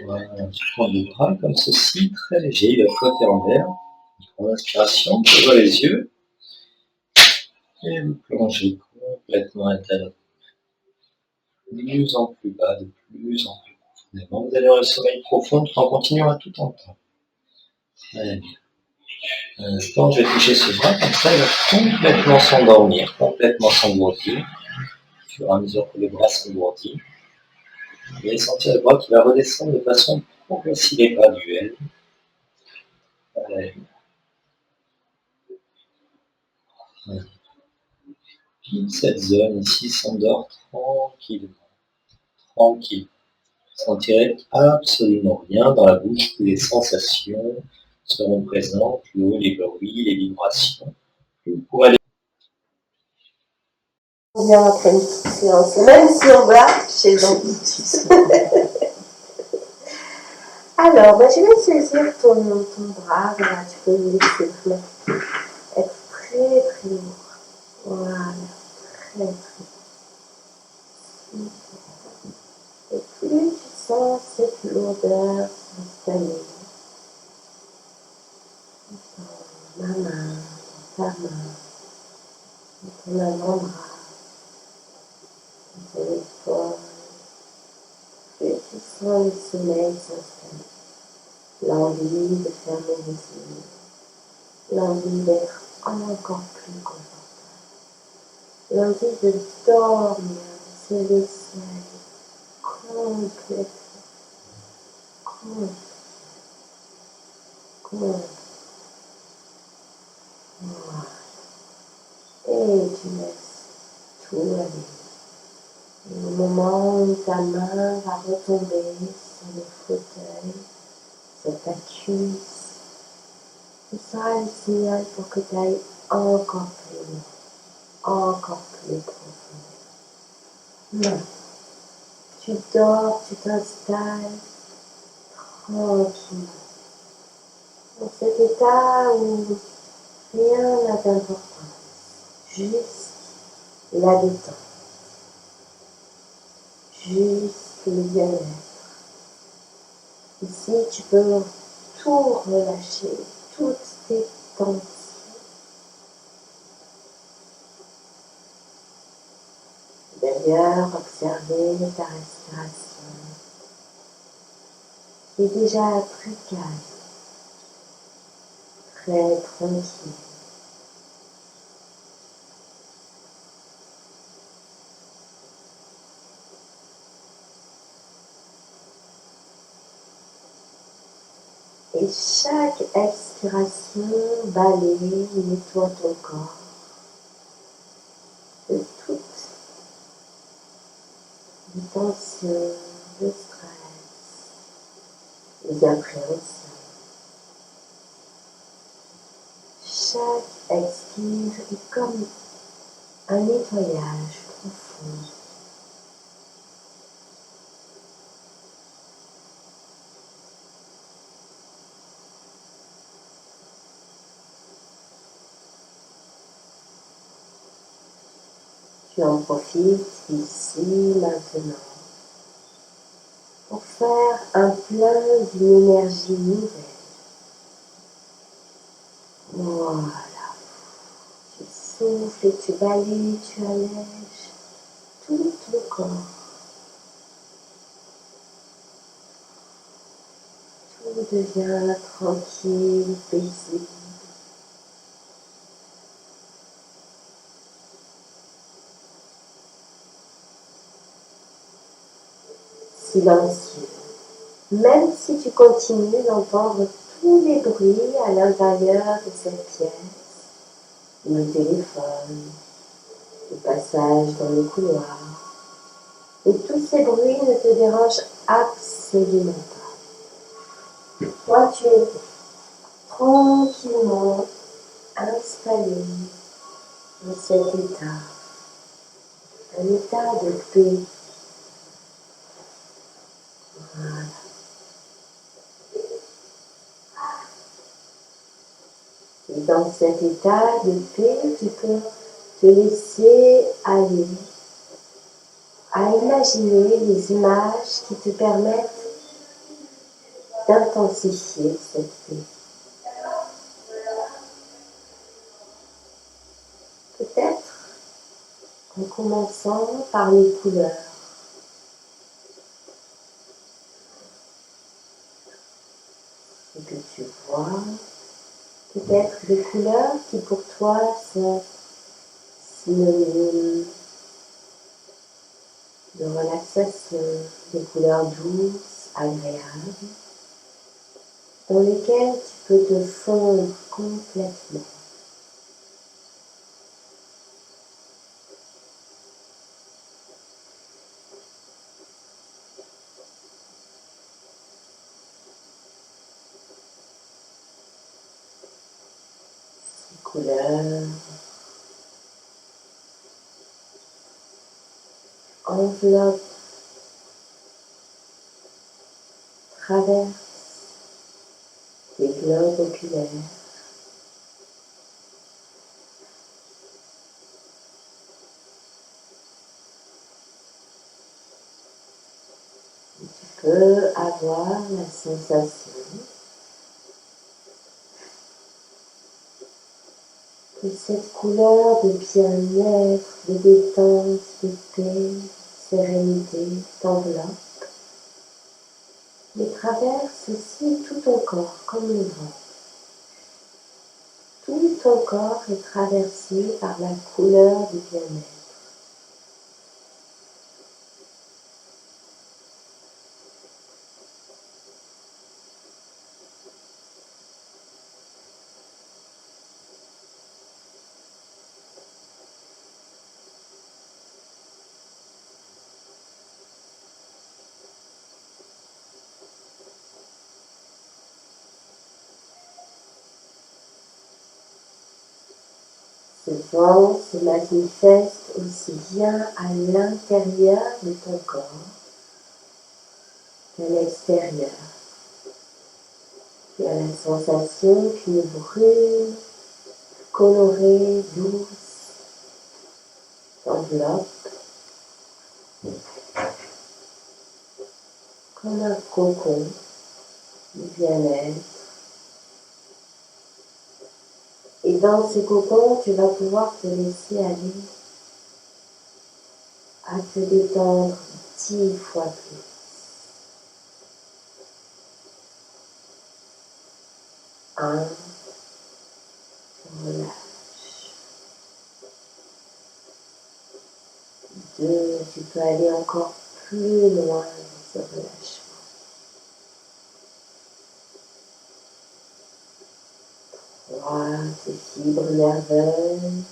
Voilà, tu prends les bras comme ceci, très léger, il va flotter en l'air. En inspiration, tu ouvres les yeux et vous plongez complètement à l'intérieur. De plus en plus bas, de plus en plus profondément. Vous allez dans le sommeil profond tout en continuant à tout entendre. Allez. Un instant, je vais toucher ce bras, comme ça il va complètement s'endormir, complètement s'engourdir. Au fur et à mesure que le bras s'engourdit, vous allez sentir le bras qui va redescendre de façon progressive et graduelle. Allez. Puis cette zone ici s'endort tranquillement. Tranquille. Vous sentirez absolument rien dans la bouche, toutes les sensations seront présentes, l'eau, les bruits, les vibrations. Vous pourrez aller bien après une petite séance, même si on va chez le dentiste. Alors, je vais saisir ton bras, voilà, tu peux le laisser vraiment être très très lourd. Voilà, très très lourd. Et plus tu sens cette lourdeur s'installer, ma main, ta main, ton avant-bras, ton épaule, plus tu sens le sommeil s'installer. L'envie de fermer les yeux, l'envie d'être encore plus confortable, l'envie de dormir, de se laisser aller complètement, complètement. Voilà. Et tu laisses tout aller. Et au moment où ta main va retomber sur le fauteuil, sur ta cuisse, ce sera le signal pour que tu ailles encore plus loin, encore plus profond. Non. Tu dors, tu t'installes tranquillement. Dans cet état où rien n'a d'importance, juste la détente, juste le bien-être. Ici, tu peux tout relâcher, toutes tes tensions. D'ailleurs, observer ta respiration qui est déjà très calme, très tranquille. Et chaque expiration balaye, nettoie ton corps de toutes les tensions, le stress, les appréhensions. Chaque expire est comme un nettoyage profond. Tu en profites ici, maintenant, pour faire un plein d'une énergie nouvelle. Voilà. Tu souffles et tu balayes, tu allèges tout ton corps. Tout devient tranquille, paisible. Silencieux. Même si tu continues d'entendre tous les bruits à l'intérieur de cette pièce, le téléphone, le passage dans le couloir, et tous ces bruits ne te dérangent absolument pas. Toi, tu es tranquillement installé dans cet état, un état de paix. Voilà. Et dans cet état de paix, tu peux te laisser aller à imaginer les images qui te permettent d'intensifier cette paix. Peut-être en commençant par les couleurs. Ce que tu vois, peut-être des couleurs qui pour toi sont synonymes de relaxation, des couleurs douces, agréables, dans lesquelles tu peux te fondre complètement. Ces couleurs enveloppent, traversent tes globes oculaires. Tu peux avoir la sensation que cette couleur de bien-être, de détente, de paix, sérénité t'enveloppe, mais traverse aussi tout ton corps comme le vent. Tout ton corps est traversé par la couleur du bien-être. Ce vent se manifeste aussi bien à l'intérieur de ton corps qu'à l'extérieur. Tu as la sensation qu'une brume colorée, douce, t'enveloppe comme un cocon de bien-être. Et dans ce cocon, tu vas pouvoir te laisser aller à te détendre 10 fois plus. Un, tu relâches. 2, tu peux aller encore plus loin dans ce relâchement. 3, tes fibres nerveuses,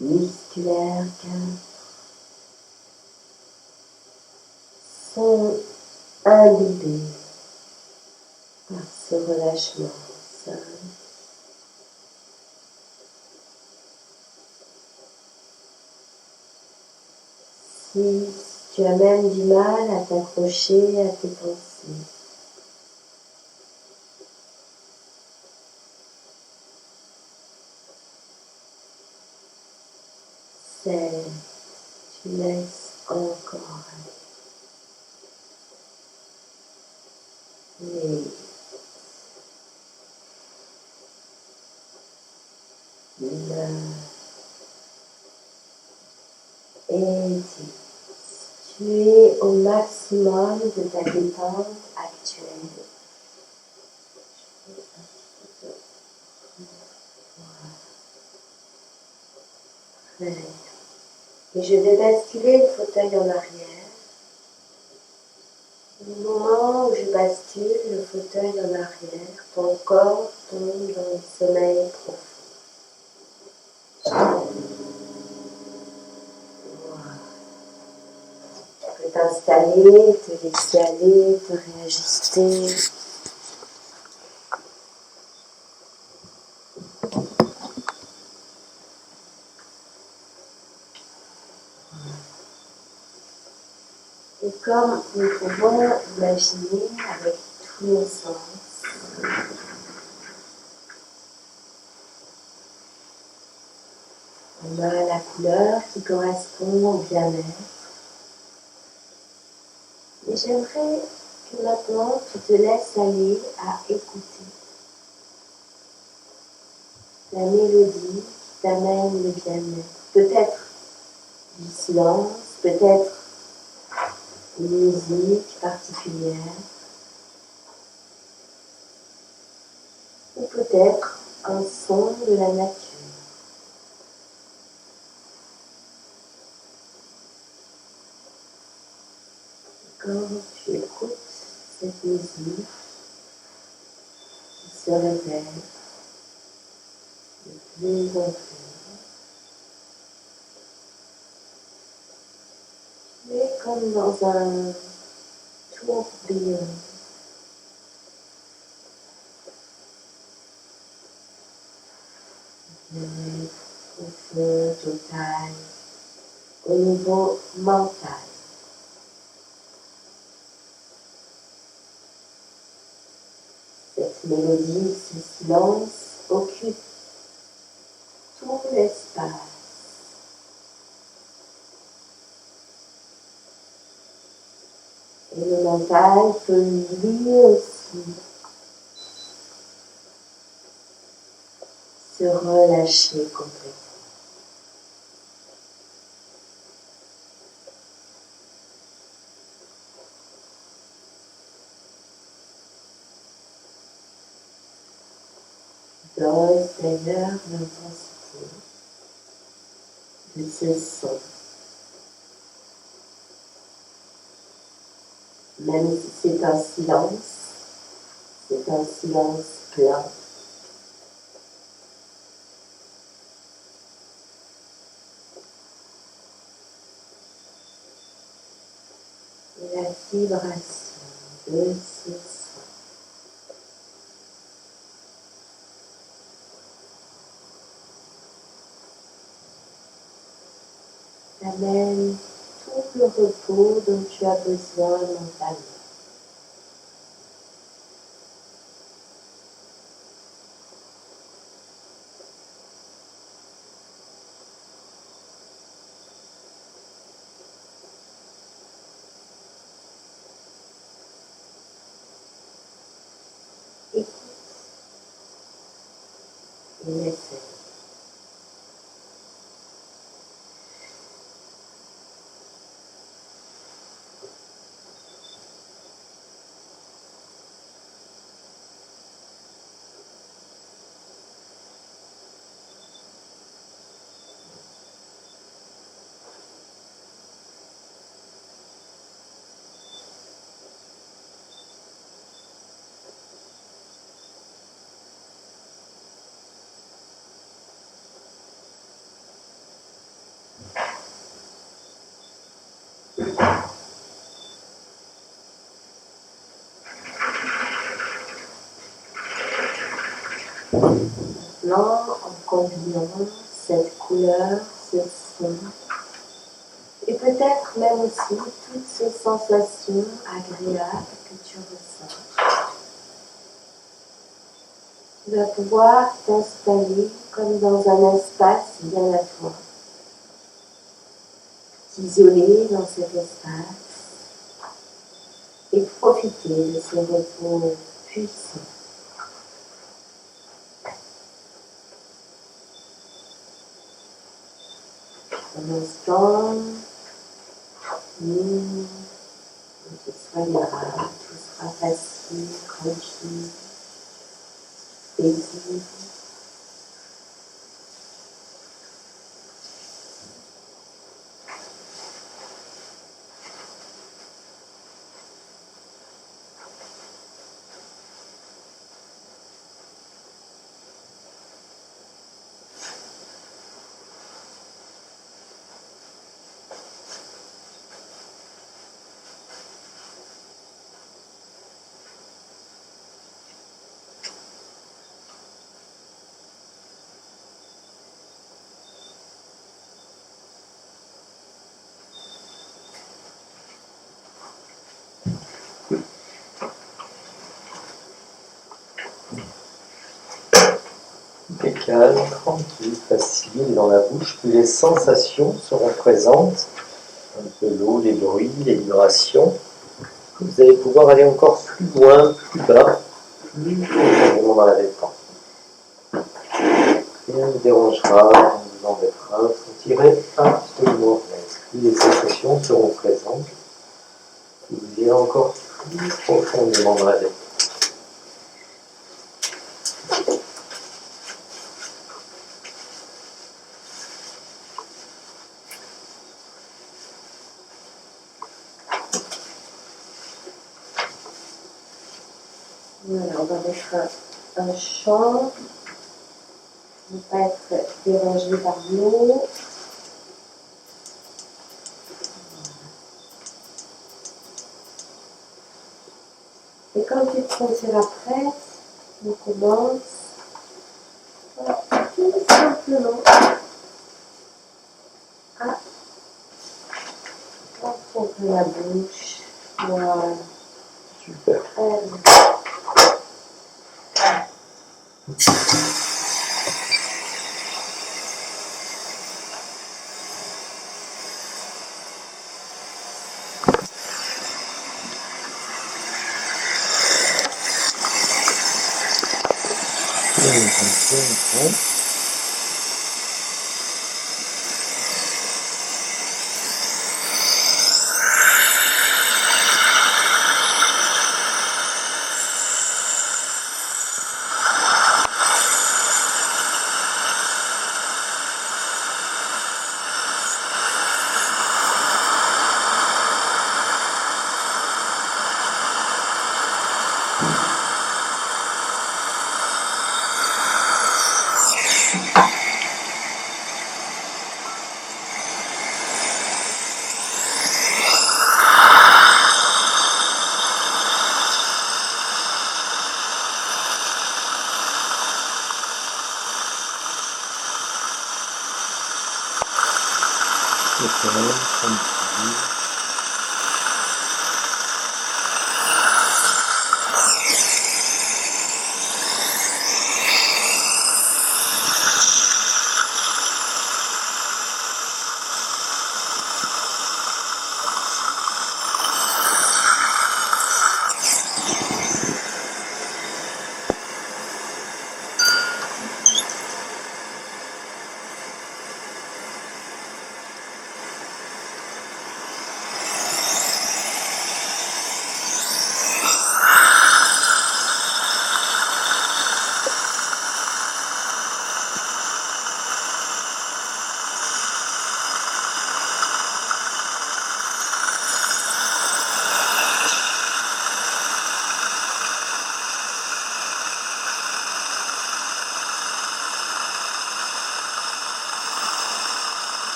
musculaires, 4, sont imbibées par ce relâchement. 5, 6, tu as même du mal à t'accrocher à tes pensées. 7, tu laisses encore aller. 8, 9 et 10. Tu es au maximum de ta détente actuelle. Très bien. Et je vais basculer le fauteuil en arrière. Au moment où je bascule le fauteuil en arrière, ton corps tombe dans le sommeil profond. Voilà. Tu peux t'installer, te laisser aller, te réajuster. Et comme nous pouvons imaginer avec tous nos sens, on a la couleur qui correspond au bien-être. Et j'aimerais Puis maintenant, tu te laisses aller à écouter la mélodie qui t'amène le bien-être. Peut-être du silence, peut-être une musique particulière, ou peut-être un son de la nature. Quand tu écoutes cette musique qui se répète de plus en plus, tu es comme dans un tourbillon. Profond, total, au niveau mental. Cette mélodie, ce silence occupe tout l'espace. Et le mental peut lui aussi se relâcher complètement. Dose d'ailleurs l'intensité de ce son. Même si c'est un silence plein. Et la vibration de ce son t'amène tout le repos dont tu as besoin mentalement. Écoute et laisse-le. Maintenant, en combinant cette couleur, ce son, et peut-être même aussi toutes ces sensations agréables que tu ressens, tu vas pouvoir t'installer comme dans un espace bien à toi, t'isoler dans cet espace et profiter de ce repos puissant. Un instant, tu soigneras, tout sera facile, tranquille, paisible. Et calme, tranquille, facile, dans la bouche, plus les sensations seront présentes, un peu l'eau, les bruits, les vibrations. Vous allez pouvoir aller encore plus loin, plus bas, plus profondément dans la détente. Rien ne vous dérangera, rien ne vous embêtera, vous sentirez absolument rien. Plus les sensations seront présentes, vous irez encore plus profondément dans la détente. Voilà, on va mettre un champ, ne pas être dérangé par l'eau. Et quand tu te sentiras prête, on commence. Voilà, tout simplement à ouvrir la bouche. Voilà. Super. Très bien.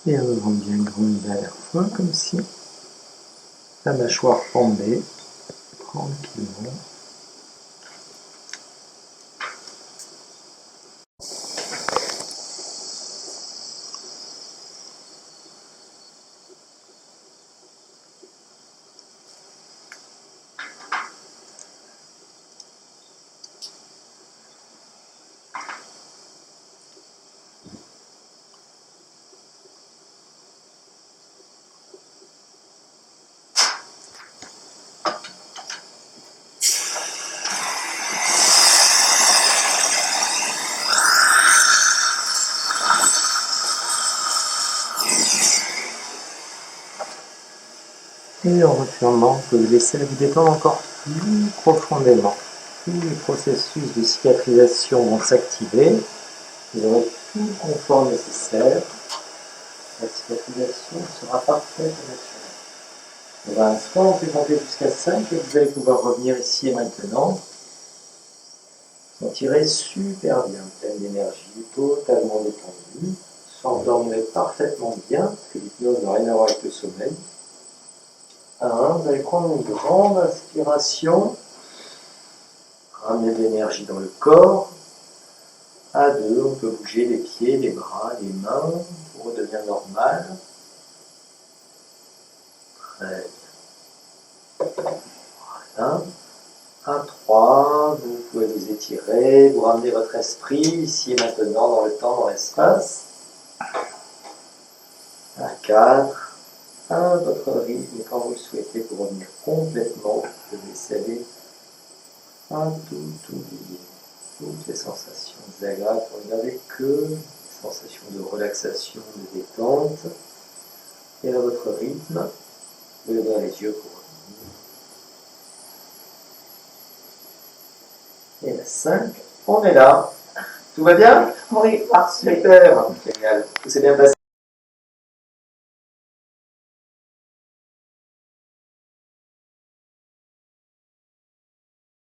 Et on ouvre bien grand une dernière fois, comme si la mâchoire pendait tranquillement. Et en refermant, vous pouvez laisser vous détendre encore plus profondément. Tous les processus de cicatrisation vont s'activer. Vous aurez tout le confort nécessaire. La cicatrisation sera parfaite et naturelle. On va soit on peut monter jusqu'à 5 et vous allez pouvoir revenir ici et maintenant. Sentirez super bien, pleine d'énergie, totalement détendue. S'endormirez parfaitement bien, parce que l'hypnose n'a rien à voir avec le sommeil. Vous allez prendre une grande inspiration, ramener de l'énergie dans le corps. À 2, on peut bouger les pieds, les bras, les mains pour redevenir normal. Très bien. Voilà. À 3, vous pouvez vous étirer, vous ramenez votre esprit ici et maintenant dans le temps, dans l'espace. À 4, à votre rythme, quand vous le souhaitez, pour revenir complètement, vous laissez aller à tout oublier. Toutes les sensations désagréables, vous ne regardez que les sensations de relaxation, de détente. Et à votre rythme, vous ouvrez les yeux pour revenir. Et à 5, on est là. Tout va bien? Oui, parfait. Super, génial. Tout s'est bien passé.